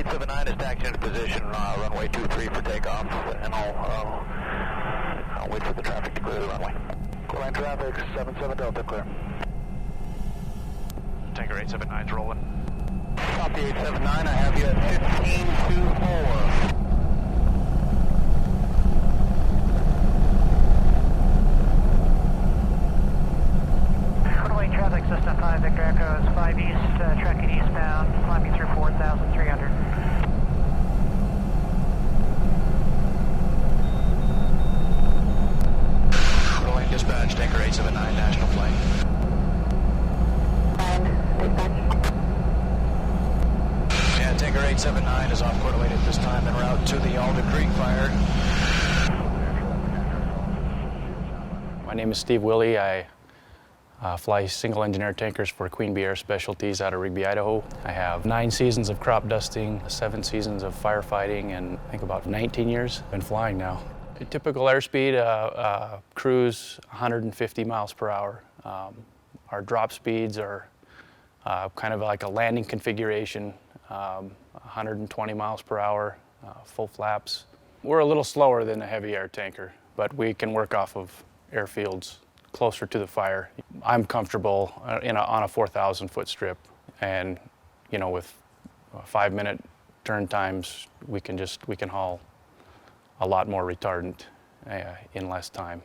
879 is taxiing into position, runway 23 for takeoff, and I'll wait for the traffic to clear the runway. Line traffic, 77 Delta, clear. Tanker 879's rolling. Copy 879, I have you at 1524. Traffic system 5 Victor Echo is 5 east, tracking eastbound, climbing through 4,300. Rolling dispatch, Tanker 879, national flight. Yeah, Tanker 879 is off correlated this time en route to the Alder Creek fire. My name is Steve Willey. I fly single-engine air tankers for Queen Bee Air Specialties out of Rigby, Idaho. I have 9 seasons of crop dusting, 7 seasons of firefighting, and I think about 19 years been flying now. A typical airspeed, cruise 150 miles per hour. Our drop speeds are kind of like a landing configuration, 120 miles per hour, full flaps. We're a little slower than a heavy air tanker, but we can work off of airfields closer to the fire. I'm comfortable on a 4,000-foot strip, and with 5-minute turn times, we can haul a lot more retardant in less time.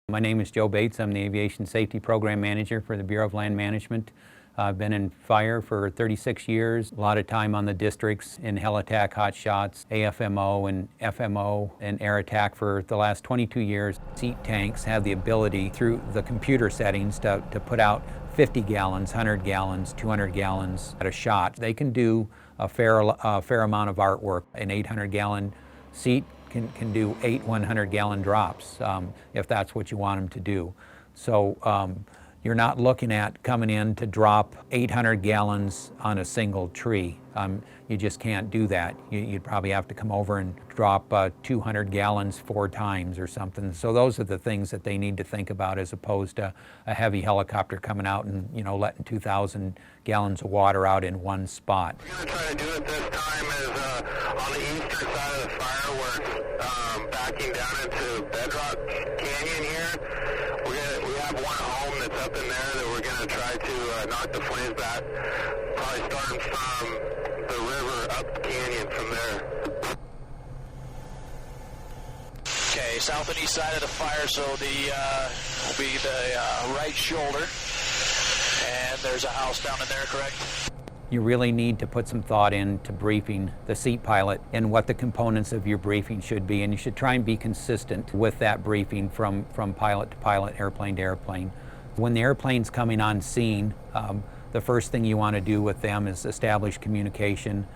My name is Joe Bates. I'm the Aviation Safety Program Manager for the Bureau of Land Management. I've been in fire for 36 years, a lot of time on the districts in hell attack, hot shots, AFMO and FMO and air attack for the last 22 years. Seat tanks have the ability through the computer settings to put out 50 gallons, 100 gallons, 200 gallons at a shot. They can do a fair amount of artwork. An 800-gallon seat can do 8 100-gallon drops if that's what you want them to do. So you're not looking at coming in to drop 800 gallons on a single tree. You just can't do that. You'd probably have to come over and drop 200 gallons 4 times or something. So those are the things that they need to think about, as opposed to a heavy helicopter coming out and letting 2,000 gallons of water out in one spot. We're going to try to do it this time is on the eastern side of the fireworks, backing down into Bedrock Canyon here. We have one home that's up in there that we're going to try to knock the flames back, probably starting from the river up the canyon from there. Okay, south and east side of the fire, so will be the right shoulder, and there's a house down in there, correct? You really need to put some thought into briefing the seat pilot and what the components of your briefing should be, and you should try and be consistent with that briefing from pilot to pilot, airplane to airplane. When the airplane's coming on scene, the first thing you want to do with them is establish communication.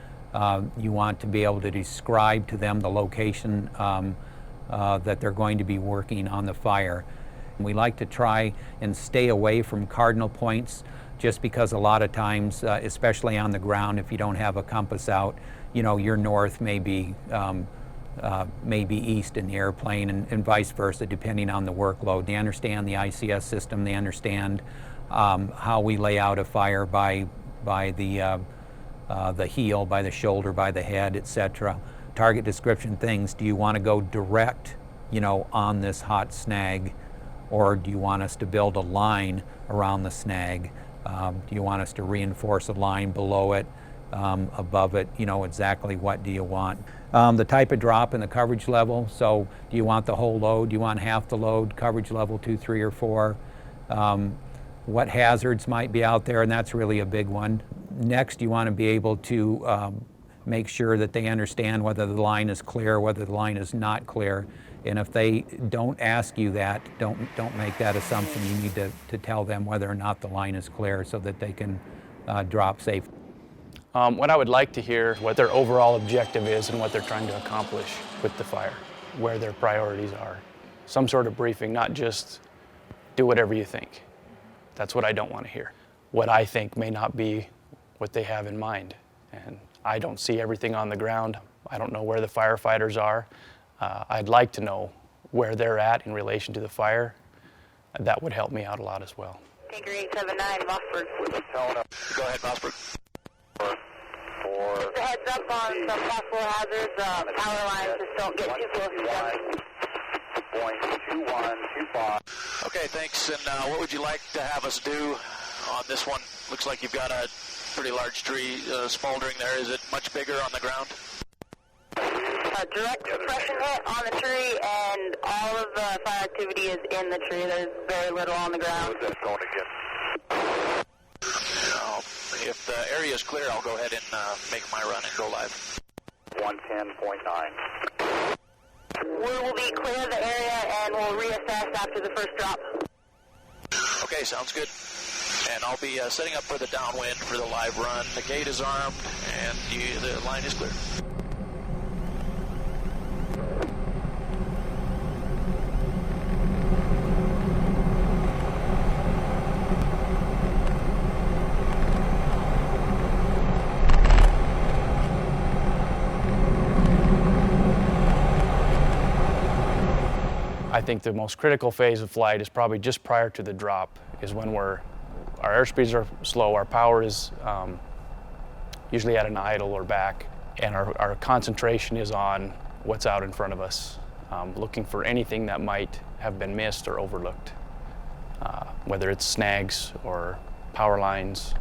You want to be able to describe to them the location that they're going to be working on the fire. We like to try and stay away from cardinal points, just because a lot of times, especially on the ground, if you don't have a compass out, your north may be east in the airplane, and vice versa, depending on the workload. They understand the ICS system. They understand how we lay out a fire by the heel, by the shoulder, by the head, etc. Target description things. Do you want to go direct, on this hot snag, or do you want us to build a line around the snag? Do you want us to reinforce a line below it, above it? Exactly what do you want? The type of drop and the coverage level. So do you want the whole load? Do you want half the load? Coverage level 2, 3, or 4? What hazards might be out there? And that's really a big one. Next, you want to be able to make sure that they understand whether the line is clear, whether the line is not clear. And if they don't ask you that, don't make that assumption. You need to tell them whether or not the line is clear so that they can drop safely. What I would like to hear, what their overall objective is and what they're trying to accomplish with the fire, where their priorities are. Some sort of briefing, not just do whatever you think. That's what I don't want to hear. What I think may not be what they have in mind. And I don't see everything on the ground. I don't know where the firefighters are. I'd like to know where they're at in relation to the fire. That would help me out a lot as well. Tanker 879, Mossberg. Go ahead, Mossberg. 4, 4, Just a heads up on some possible hazards. Power lines, just don't get too close to them. 1.2125. Okay, thanks. And what would you like to have us do on this one? Looks like you've got a pretty large tree smoldering there. Is it much bigger on the ground? A direct suppression hit on the tree, and all of the fire activity is in the tree. There's very little on the ground. Where's that going again? If the area is clear, I'll go ahead and make my run and go live. 110.9. We will be clear of the area, and we'll reassess after the first drop. Okay, sounds good. And I'll be setting up for the downwind for the live run. The gate is armed, and the line is clear. I think the most critical phase of flight is probably just prior to the drop, is when our airspeeds are slow, our power is usually at an idle or back, and our concentration is on what's out in front of us, looking for anything that might have been missed or overlooked, whether it's snags or power lines,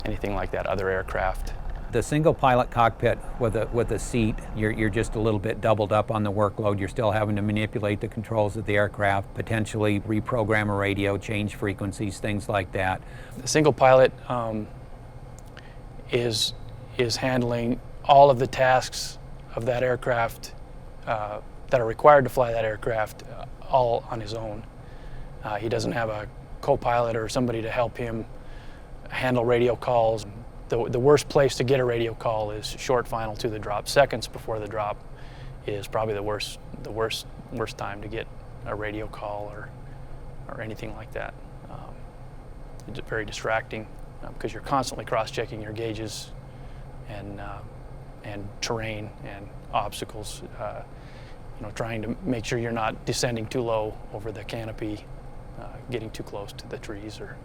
anything like that, other aircraft. The single pilot cockpit with a seat, you're just a little bit doubled up on the workload. You're still having to manipulate the controls of the aircraft, potentially reprogram a radio, change frequencies, things like that. The single pilot is handling all of the tasks of that aircraft that are required to fly that aircraft all on his own. He doesn't have a co-pilot or somebody to help him handle radio calls. The worst place to get a radio call is short final to the drop. Seconds before the drop is probably the worst time to get a radio call or anything like that. It's very distracting because you're constantly cross-checking your gauges and terrain and obstacles. Trying to make sure you're not descending too low over the canopy, getting too close to the trees or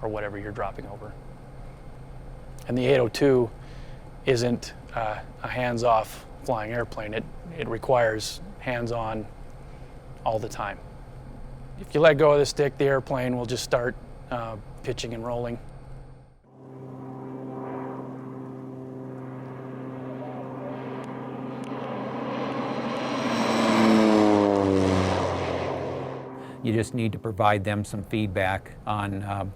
whatever you're dropping over. And the 802 isn't a hands-off flying airplane. It requires hands-on all the time. If you let go of the stick, the airplane will just start pitching and rolling. You just need to provide them some feedback on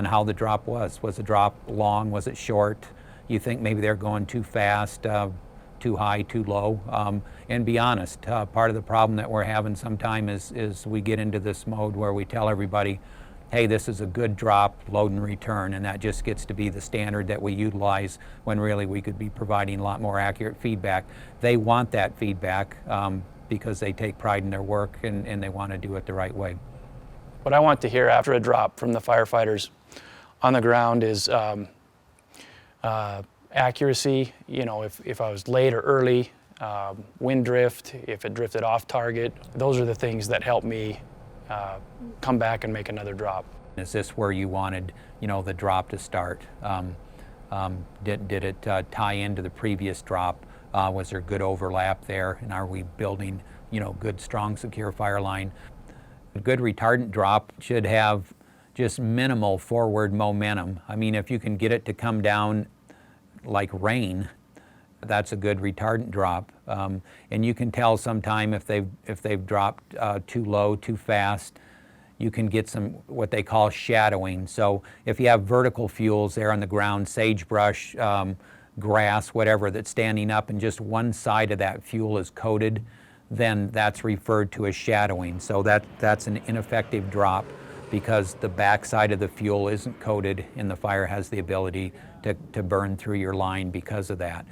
how the drop was. Was the drop long? Was it short? You think maybe they're going too fast, too high, too low? And be honest, part of the problem that we're having sometimes is we get into this mode where we tell everybody, hey, this is a good drop, load and return, and that just gets to be the standard that we utilize when really we could be providing a lot more accurate feedback. They want that feedback because they take pride in their work and they want to do it the right way. What I want to hear after a drop from the firefighters on the ground is accuracy. If I was late or early, wind drift, if it drifted off target. Those are the things that help me come back and make another drop. Is this where you wanted, the drop to start? Did it tie into the previous drop? Was there good overlap there? And are we building, good, strong, secure fire line? A good retardant drop should have just minimal forward momentum. I mean, if you can get it to come down like rain, that's a good retardant drop. And you can tell sometime if they've dropped too low, too fast. You can get some what they call shadowing. So if you have vertical fuels there on the ground, sagebrush, grass, whatever, that's standing up and just one side of that fuel is coated, then that's referred to as shadowing. So that's an ineffective drop because the back side of the fuel isn't coated and the fire has the ability to burn through your line because of that.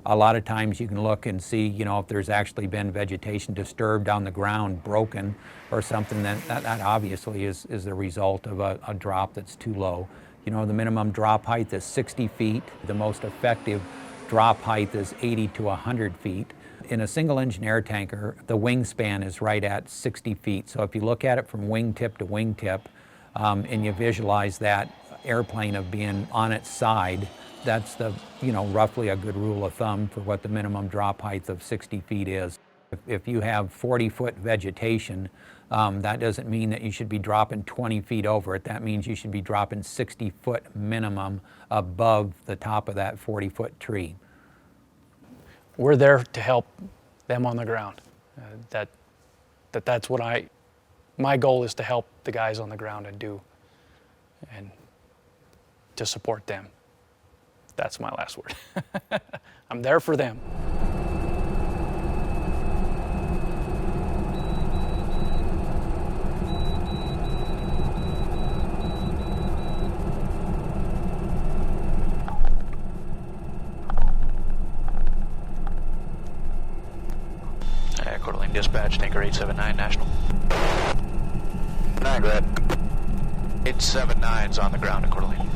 A lot of times you can look and see, if there's actually been vegetation disturbed on the ground, broken, or something, that obviously is the result of a drop that's too low. The minimum drop height is 60 feet. The most effective drop height is 80 to 100 feet. In a single engine air tanker, the wingspan is right at 60 feet. So if you look at it from wingtip to wingtip, and you visualize that airplane of being on its side. That's the, roughly a good rule of thumb for what the minimum drop height of 60 feet is. If you have 40-foot vegetation, that doesn't mean that you should be dropping 20 feet over it. That means you should be dropping 60-foot minimum above the top of that 40-foot tree. We're there to help them on the ground. That's what my goal is, to help the guys on the ground and to support them. That's my last word. I'm there for them. Coeur d'Alene Dispatch, Tanker 879 National. 9, go ahead. 879's on the ground at Coeur d'Alene.